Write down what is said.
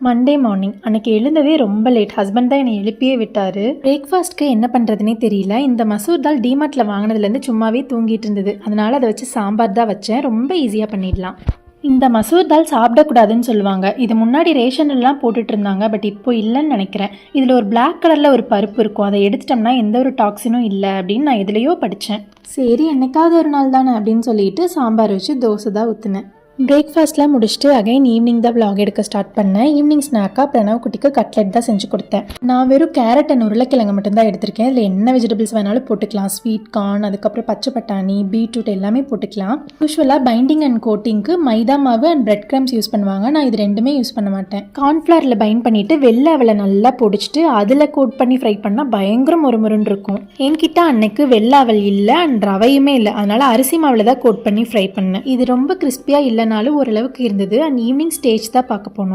Monday morning அன்றைக்கி எழுந்ததே ரொம்ப late. Husband தான் என்னை எழுப்பியே விட்டார். பிரேக்ஃபாஸ்ட்க்கு என்ன பண்ணுறதுனே தெரியல. இந்த மசூர் தால் டிமார்ட்டில் வாங்கினதுலேருந்து சும்மாவே தூங்கிட்டு இருந்தது. அதனால் அதை வச்சு சாம்பார் தான் வச்சேன். ரொம்ப ஈஸியாக பண்ணிடலாம். இந்த மசூர் தால் சாப்பிடக்கூடாதுன்னு சொல்லுவாங்க. இது முன்னாடி ரேஷன்லாம் போட்டுட்டு இருந்தாங்க, பட் இப்போ இல்லைன்னு நினைக்கிறேன். இதில் ஒரு பிளாக் கலரில் ஒரு பருப்பு இருக்கும். அதை எடுத்துட்டோம்னா எந்த ஒரு டாக்ஸினும் இல்லை அப்படின்னு நான் எதுலேயோ படித்தேன். சரி, என்னைக்காவது ஒரு நாள் தானே அப்படின்னு சொல்லிட்டு சாம்பார் வச்சு தோசை தான் ஊற்றுனேன். பிரேக்ஃபாஸ்ட்லாம் முடிச்சுட்டு அகைன் ஈவினிங் தான் vlog எடுக்க ஸ்டார்ட் பண்ணேன். ஈவினிங் ஸ்நாக்காக பிரணவ் குட்டிக்கு கட்லெட் தான் செஞ்சு கொடுத்தேன். நான் வெறும் கேரட் அண்ட் உருளைக்கிழங்கு மட்டும்தான் எடுத்திருக்கேன். இதில் என்ன வெஜிடபிள்ஸ் வேணாலும் போட்டுக்கலாம். ஸ்வீட் கார்ன், அதுக்கப்புறம் பச்சை பட்டாணி, பீட்ரூட் எல்லாமே போட்டுக்கலாம். யூஸ்வலாக பைண்டிங் அண்ட் கோட்டிங்க்கு மைதா மாவு அண்ட் பிரெட் கிரம்ஸ் யூஸ் பண்ணுவாங்க. நான் இது ரெண்டுமே யூஸ் பண்ண மாட்டேன். கார்ன்ஃப்ளவரில் பைண்ட் பண்ணிவிட்டு வெள்ளை அவலை நல்லா பொடிச்சிட்டு அதில் கோட் பண்ணி ஃப்ரை பண்ணால் பயங்கர முறுமுறுன்னு இருக்கும். என்கிட்ட அன்னைக்கு வெள்ளை அவல் இல்லை அண்ட் ரவையுமே இல்லை. அதனால் அரிசி மாவில் தான் கோட் பண்ணி ஃப்ரை பண்ணேன். இது ரொம்ப கிறிஸ்பியாக இல்லைனாலும் ஓரளவுக்கு இருந்தது. அண்ட் ஈவினிங் ஸ்டேஜ் தான் பார்க்க போனோம்.